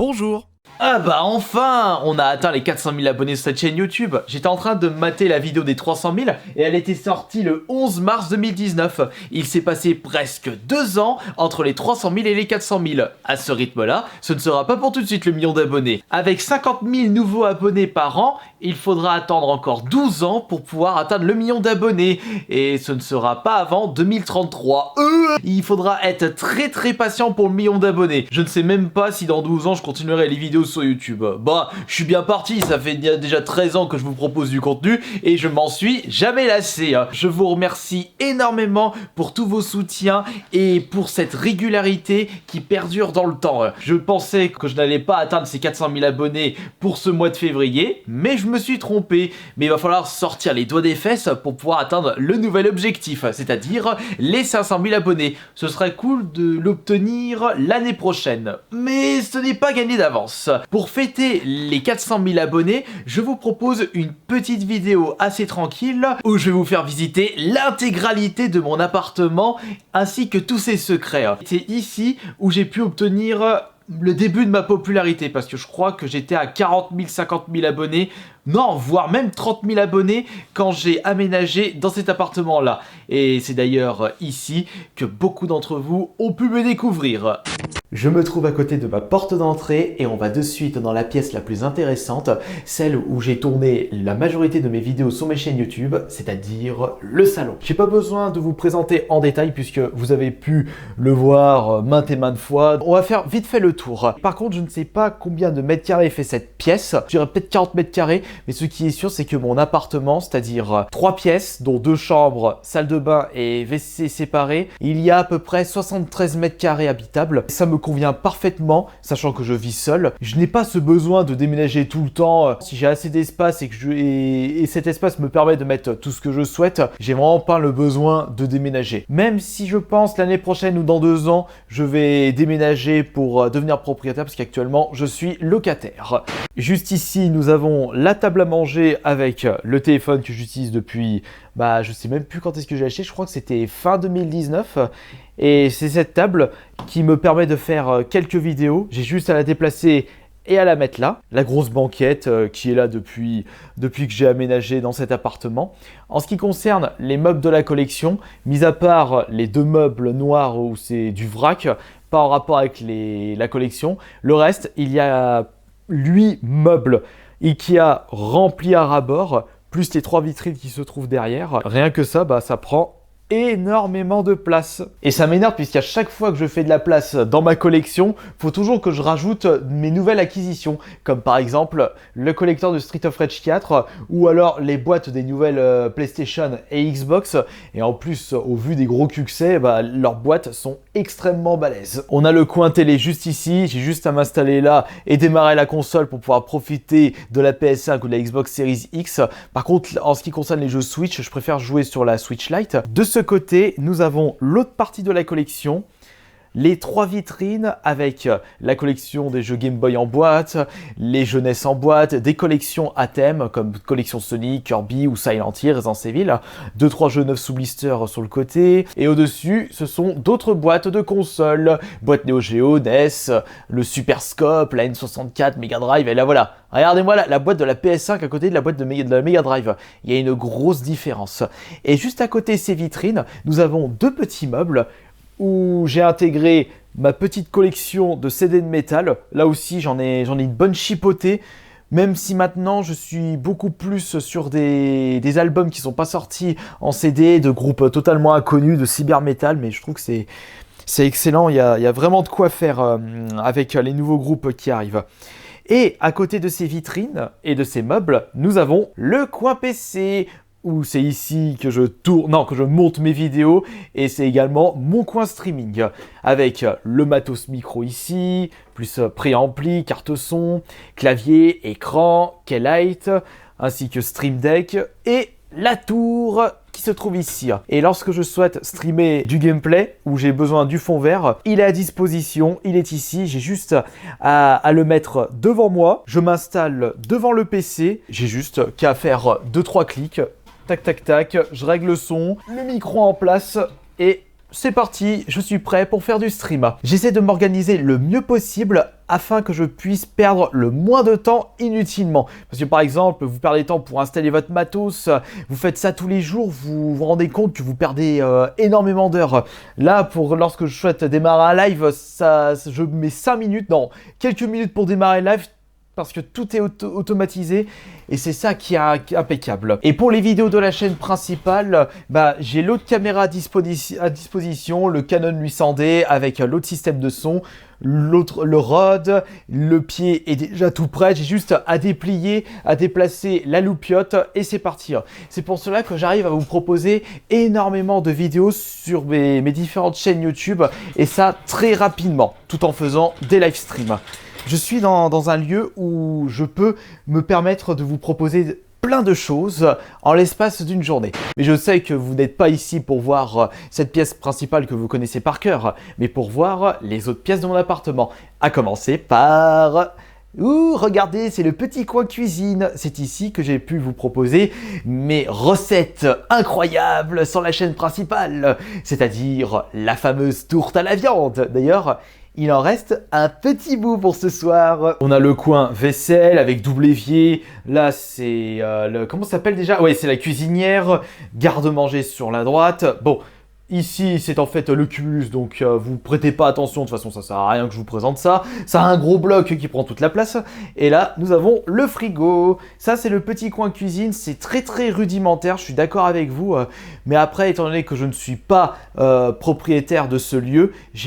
Bonjour. Ah bah enfin, on a atteint les 400 000 abonnés sur cette chaîne YouTube. J'étais en train de mater la vidéo des 300 000 et elle était sortie le 11 mars 2019. Il s'est passé presque 2 ans entre les 300 000 et les 400 000. À ce rythme-là, ce ne sera pas pour tout de suite le million d'abonnés. Avec 50 000 nouveaux abonnés par an, il faudra attendre encore 12 ans pour pouvoir atteindre le million d'abonnés. Et ce ne sera pas avant 2033. Il faudra être très patient pour le million d'abonnés. Je ne sais même pas si dans 12 ans je continuerai les vidéos sur YouTube. Bah, je suis bien parti, ça fait déjà 13 ans que je vous propose du contenu et je m'en suis jamais lassé. Je vous remercie énormément pour tous vos soutiens et pour cette régularité qui perdure dans le temps. Je pensais que je n'allais pas atteindre ces 400 000 abonnés pour ce mois de février, mais je me suis trompé. Mais il va falloir sortir les doigts des fesses pour pouvoir atteindre le nouvel objectif, c'est-à-dire les 500 000 abonnés. Ce serait cool de l'obtenir l'année prochaine, mais ce n'est pas gagné d'avance. Pour fêter les 400 000 abonnés, je vous propose une petite vidéo assez tranquille où je vais vous faire visiter l'intégralité de mon appartement ainsi que tous ses secrets. C'est ici où j'ai pu obtenir le début de ma popularité parce que je crois que j'étais à 40 000, 50 000 abonnés, non, voire même 30 000 abonnés quand j'ai aménagé dans cet appartement-là. Et c'est d'ailleurs ici que beaucoup d'entre vous ont pu me découvrir. Je me trouve à côté de ma porte d'entrée et on va de suite dans la pièce la plus intéressante, celle où j'ai tourné la majorité de mes vidéos sur mes chaînes YouTube, c'est-à-dire le salon. J'ai pas besoin de vous présenter en détail puisque vous avez pu le voir maintes et maintes fois. On va faire vite fait le tour. Par contre, je ne sais pas combien de mètres carrés fait cette pièce. Je dirais peut-être 40 mètres carrés, mais ce qui est sûr, c'est que mon appartement, c'est-à-dire 3 pièces, dont 2 chambres, salle de bain et WC séparés, il y a à peu près 73 mètres carrés habitables. Ça me convient parfaitement, sachant que je vis seul. Je n'ai pas ce besoin de déménager tout le temps. Si j'ai assez d'espace et cet espace me permet de mettre tout ce que je souhaite, j'ai vraiment pas le besoin de déménager. Même si je pense l'année prochaine ou dans 2 ans, je vais déménager pour devenir propriétaire parce qu'actuellement, je suis locataire. Juste ici, nous avons la table à manger avec le téléphone que j'utilise depuis, je sais même plus quand est-ce que j'ai acheté, je crois que c'était fin 2019. Et c'est cette table qui me permet de faire quelques vidéos. J'ai juste à la déplacer et à la mettre là. La grosse banquette qui est là depuis que j'ai aménagé dans cet appartement. En ce qui concerne les meubles de la collection, mis à part les 2 meubles noirs où c'est du vrac, pas en rapport avec la collection, le reste, il y a 8 meubles Ikea remplis à ras-bord, plus les 3 vitrines qui se trouvent derrière. Rien que ça, ça prend énormément de place. Et ça m'énerve puisqu'à chaque fois que je fais de la place dans ma collection, faut toujours que je rajoute mes nouvelles acquisitions, comme par exemple le collecteur de Street of Rage 4 ou alors les boîtes des nouvelles PlayStation et Xbox. Et en plus, au vu des gros succès, leurs boîtes sont extrêmement balèzes. On a le coin télé juste ici, j'ai juste à m'installer là et démarrer la console pour pouvoir profiter de la PS5 ou de la Xbox Series X. Par contre, en ce qui concerne les jeux Switch, je préfère jouer sur la Switch Lite. De ce côté, nous avons l'autre partie de la collection, les 3 vitrines avec la collection des jeux Game Boy en boîte, les jeux NES en boîte, des collections à thème comme collection Sonic, Kirby ou Silent Hill, Resident Evil, 2-3 jeux neufs sous blister sur le côté, et au-dessus, ce sont d'autres boîtes de consoles, boîte Neo Geo, NES, le Super Scope, la N64, Mega Drive, et là voilà. Regardez-moi la boîte de la PS5 à côté de la boîte de la Mega Drive. Il y a une grosse différence. Et juste à côté de ces vitrines, nous avons 2 petits meubles où j'ai intégré ma petite collection de CD de métal. Là aussi, j'en ai une bonne chipotée. Même si maintenant, je suis beaucoup plus sur des albums qui ne sont pas sortis en CD, de groupes totalement inconnus, de cybermetal. Mais je trouve que c'est excellent. Il y a vraiment de quoi faire avec les nouveaux groupes qui arrivent. Et à côté de ces vitrines et de ces meubles, nous avons le coin PC, où c'est ici que je monte mes vidéos, et c'est également mon coin streaming, avec le matos micro ici, plus préampli, carte son, clavier, écran, Keylight, ainsi que Stream Deck, et la tour qui se trouve ici. Et lorsque je souhaite streamer du gameplay ou j'ai besoin du fond vert, il est à disposition, il est ici, j'ai juste à le mettre devant moi, je m'installe devant le PC, j'ai juste qu'à faire 2-3 clics, tac tac tac, je règle le son, le micro en place et c'est parti, je suis prêt pour faire du stream. J'essaie de m'organiser le mieux possible afin que je puisse perdre le moins de temps inutilement. Parce que par exemple, vous perdez temps pour installer votre matos, vous faites ça tous les jours, vous vous rendez compte que vous perdez énormément d'heures. Là, lorsque je souhaite démarrer un live, je mets 5 minutes, non, quelques minutes pour démarrer le live, parce que tout est automatisé et c'est ça qui est impeccable. Et pour les vidéos de la chaîne principale, j'ai l'autre caméra à disposition, le Canon 800D avec l'autre système de son, le rod, le pied est déjà tout prêt, j'ai juste à déplier, à déplacer la loupiote et c'est parti. C'est pour cela que j'arrive à vous proposer énormément de vidéos sur mes différentes chaînes YouTube et ça très rapidement, tout en faisant des live streams. Je suis dans un lieu où je peux me permettre de vous proposer plein de choses en l'espace d'une journée. Mais je sais que vous n'êtes pas ici pour voir cette pièce principale que vous connaissez par cœur, mais pour voir les autres pièces de mon appartement. À commencer par... Ouh, regardez, c'est le petit coin cuisine. C'est ici que j'ai pu vous proposer mes recettes incroyables sur la chaîne principale, c'est-à-dire la fameuse tourte à la viande. D'ailleurs, il en reste un petit bout pour ce soir. On a le coin vaisselle avec double évier. Là, c'est comment ça s'appelle déjà? Ouais, c'est la cuisinière. Garde-manger sur la droite. Bon. Ici, c'est en fait le cumulus, donc vous prêtez pas attention, de toute façon ça sert à rien que je vous présente ça. Ça a un gros bloc qui prend toute la place. Et là, nous avons le frigo. Ça, c'est le petit coin cuisine, c'est très rudimentaire, je suis d'accord avec vous. Mais après, étant donné que je ne suis pas propriétaire de ce lieu, je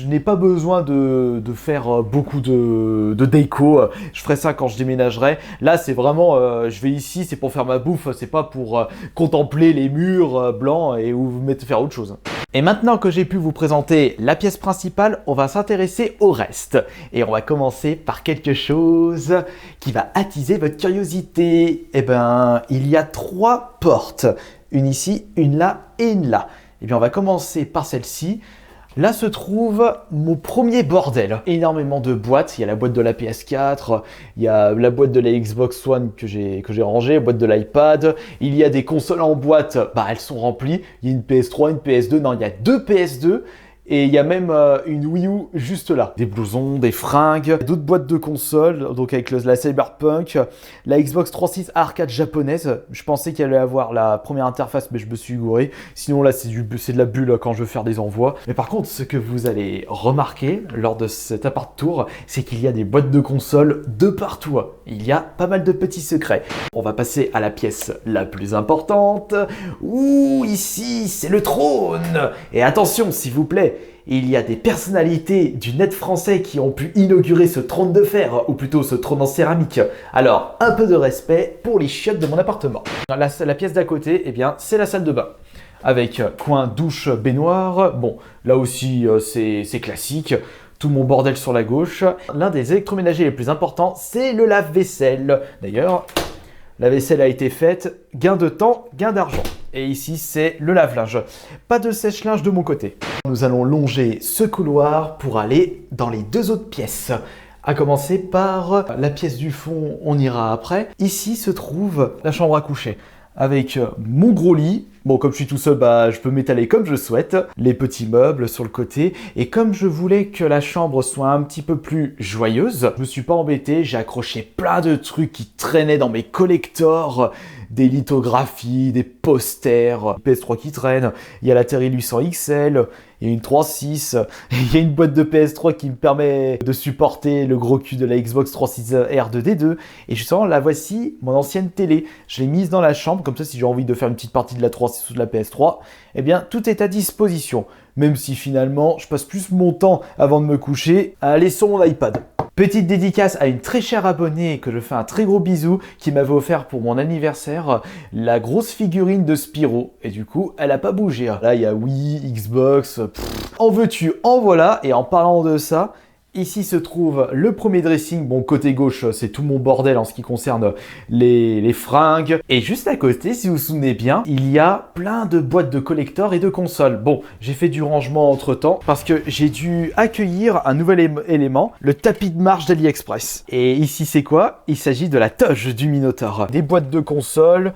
n'ai pas besoin de faire beaucoup de déco. Je ferai ça quand je déménagerai. Là, c'est vraiment, je vais ici, c'est pour faire ma bouffe, c'est pas pour contempler les murs blancs et où vous mettez faire autre chose. Et maintenant que j'ai pu vous présenter la pièce principale, on va s'intéresser au reste. Et on va commencer par quelque chose qui va attiser votre curiosité. Eh ben, il y a 3 portes. Une ici, une là et une là. Eh bien, on va commencer par celle-ci. Là se trouve mon premier bordel. Énormément de boîtes. Il y a la boîte de la PS4, il y a la boîte de la Xbox One que j'ai rangée, la boîte de l'iPad. Il y a des consoles en boîte, elles sont remplies. Il y a une PS3, une PS2, non, il y a 2 PS2. Et il y a même une Wii U juste là. Des blousons, des fringues, d'autres boîtes de consoles, donc avec la Cyberpunk, la Xbox 360 arcade japonaise. Je pensais qu'il allait avoir la première interface, mais je me suis gouré. Sinon là, c'est de la bulle quand je veux faire des envois. Mais par contre, ce que vous allez remarquer lors de cet appart tour, c'est qu'il y a des boîtes de consoles de partout. Il y a pas mal de petits secrets. On va passer à la pièce la plus importante. Ouh, ici, c'est le trône. Et attention, s'il vous plaît, il y a des personnalités du net français qui ont pu inaugurer ce trône de fer, ou plutôt ce trône en céramique. Alors, un peu de respect pour les chiottes de mon appartement. La pièce d'à côté, eh bien, c'est la salle de bain. Avec coin douche baignoire. Bon, là aussi, c'est classique. Tout mon bordel sur la gauche. L'un des électroménagers les plus importants, c'est le lave-vaisselle. D'ailleurs, la vaisselle a été faite, gain de temps, gain d'argent. Et ici, c'est le lave-linge. Pas de sèche-linge de mon côté. Nous allons longer ce couloir pour aller dans les 2 autres pièces. À commencer par la pièce du fond, on ira après. Ici se trouve la chambre à coucher. Avec mon gros lit. Bon, comme je suis tout seul, je peux m'étaler comme je souhaite. Les petits meubles sur le côté. Et comme je voulais que la chambre soit un petit peu plus joyeuse, je me suis pas embêté. J'ai accroché plein de trucs qui traînaient dans mes collectors. Des lithographies, des posters, PS3 qui traînent. Il y a la Terry 800 XL. Il y a une 3.6, il y a une boîte de PS3 qui me permet de supporter le gros cul de la Xbox 360 R2D2. Et justement, la voici, mon ancienne télé. Je l'ai mise dans la chambre, comme ça si j'ai envie de faire une petite partie de la 3.6 ou de la PS3, eh bien tout est à disposition. Même si finalement, je passe plus mon temps avant de me coucher à aller sur mon iPad. Petite dédicace à une très chère abonnée que je fais un très gros bisou qui m'avait offert pour mon anniversaire la grosse figurine de Spyro et du coup elle a pas bougé. Là il y a Wii, Xbox, en veux-tu, en voilà. Et en parlant de ça, ici se trouve le premier dressing. Bon, côté gauche, c'est tout mon bordel en ce qui concerne les fringues. Et juste à côté, si vous vous souvenez bien, il y a plein de boîtes de collector et de consoles. Bon, j'ai fait du rangement entre temps parce que j'ai dû accueillir un nouvel élément, le tapis de marche d'AliExpress. Et ici, c'est quoi? Il s'agit de la toge du Minotaur. Des boîtes de consoles.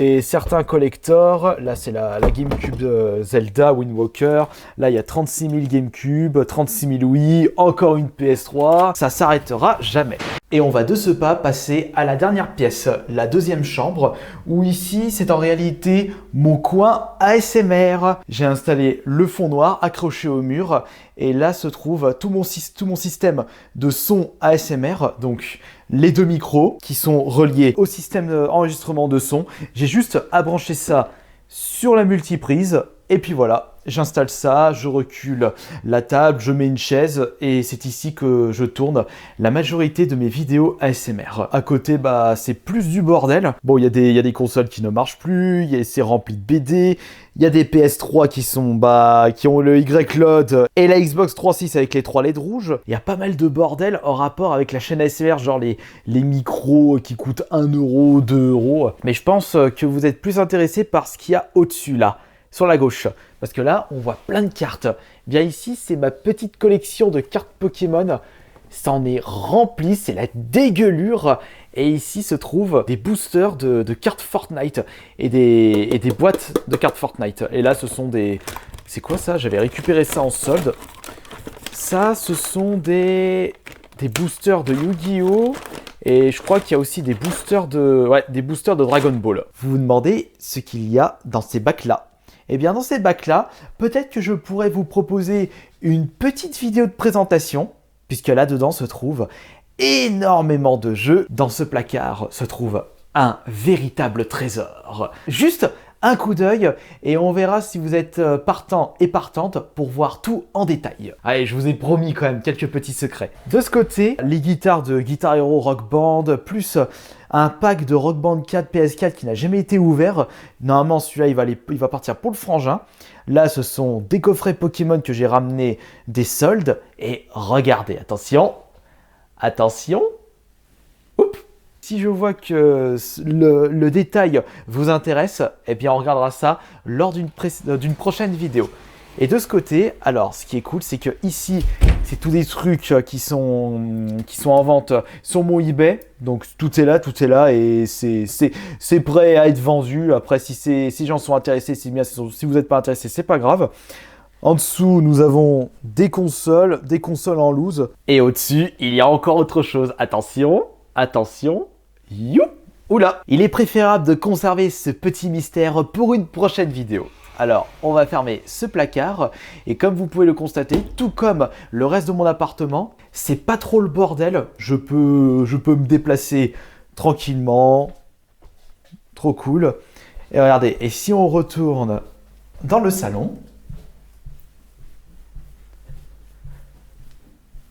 Et certains collectors, là c'est la GameCube de Zelda Wind Walker, là il y a 36 000 GameCube, 36 000 Wii, encore une PS3, ça s'arrêtera jamais. Et on va de ce pas passer à la dernière pièce, la deuxième chambre, où ici c'est en réalité mon coin ASMR. J'ai installé le fond noir accroché au mur, et là se trouve tout mon système de son ASMR, donc les deux micros qui sont reliés au système d'enregistrement de son. J'ai juste à brancher ça sur la multiprise, et puis voilà. J'installe ça, je recule la table, je mets une chaise et c'est ici que je tourne la majorité de mes vidéos ASMR. À côté, bah, c'est plus du bordel. Bon, il y a des consoles qui ne marchent plus, c'est rempli de BD, il y a des PS3 qui ont le Y-Load et la Xbox 360 avec les 3 LED rouges. Il y a pas mal de bordel en rapport avec la chaîne ASMR, genre les micros qui coûtent 1 euro, 2 euros. Mais je pense que vous êtes plus intéressés par ce qu'il y a au-dessus là. Sur la gauche, parce que là on voit plein de cartes. Bien ici c'est ma petite collection de cartes Pokémon, ça en est rempli, c'est la dégueulure. Et ici se trouvent des boosters de cartes Fortnite et des boîtes de cartes Fortnite. Et là ce sont des... C'est quoi ça? J'avais récupéré ça en solde. Ça ce sont des boosters de Yu-Gi-Oh! Et je crois qu'il y a aussi des boosters de Dragon Ball. Vous vous demandez ce qu'il y a dans ces bacs là. Eh bien, dans ces bacs-là, peut-être que je pourrais vous proposer une petite vidéo de présentation, puisque là-dedans se trouve énormément de jeux. Dans ce placard se trouve un véritable trésor. Juste un coup d'œil et on verra si vous êtes partant et partante pour voir tout en détail. Allez, je vous ai promis quand même quelques petits secrets. De ce côté, les guitares de Guitar Hero Rock Band, plus un pack de Rock Band 4 PS4 qui n'a jamais été ouvert. Normalement, celui-là, il va partir pour le frangin. Là, ce sont des coffrets Pokémon que j'ai ramenés des soldes. Et regardez, attention, attention. Oups. Si je vois que le détail vous intéresse, eh bien on regardera ça lors d'une prochaine vidéo. Et de ce côté, alors ce qui est cool, c'est que ici, c'est tous des trucs qui sont en vente sur mon eBay. Donc tout est là et c'est prêt à être vendu. Après, si les gens sont intéressés, c'est bien. Si vous n'êtes pas intéressé, c'est pas grave. En dessous, nous avons des consoles en loose. Et au-dessus, il y a encore autre chose. Attention, attention. You. Oula. Il est préférable de conserver ce petit mystère pour une prochaine vidéo. Alors, on va fermer ce placard et comme vous pouvez le constater, tout comme le reste de mon appartement, c'est pas trop le bordel. Je peux me déplacer tranquillement. Trop cool. Et regardez, et si on retourne dans le salon,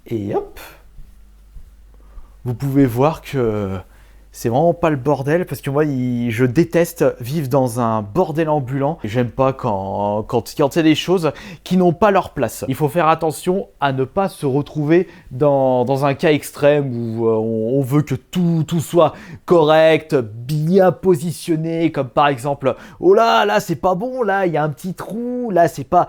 et hop, vous pouvez voir que c'est vraiment pas le bordel parce que moi, je déteste vivre dans un bordel ambulant. J'aime pas quand il y a des choses qui n'ont pas leur place. Il faut faire attention à ne pas se retrouver dans un cas extrême où on veut que tout soit correct, bien positionné, comme par exemple, oh là c'est pas bon, là il y a un petit trou, là c'est pas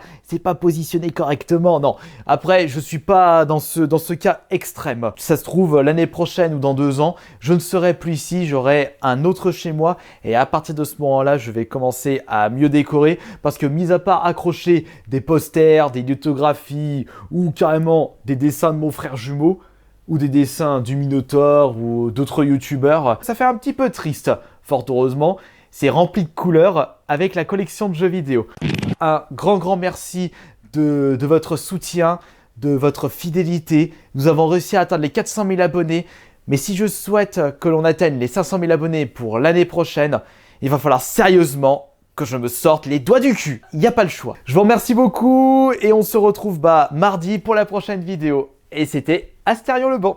positionné correctement. Non, après je suis pas dans ce cas extrême. Ça se trouve l'année prochaine ou dans 2 ans, je ne serai plus ici, j'aurai un autre chez moi et à partir de ce moment-là, je vais commencer à mieux décorer parce que mis à part accrocher des posters, des lithographies ou carrément des dessins de mon frère jumeau ou des dessins du Minotaur ou d'autres youtubeurs, ça fait un petit peu triste. Fort heureusement, c'est rempli de couleurs avec la collection de jeux vidéo. Un grand merci de votre soutien, de votre fidélité. Nous avons réussi à atteindre les 400 000 abonnés. Mais si je souhaite que l'on atteigne les 500 000 abonnés pour l'année prochaine, il va falloir sérieusement que je me sorte les doigts du cul. Il n'y a pas le choix. Je vous remercie beaucoup et on se retrouve mardi pour la prochaine vidéo. Et c'était Astérion le Bon.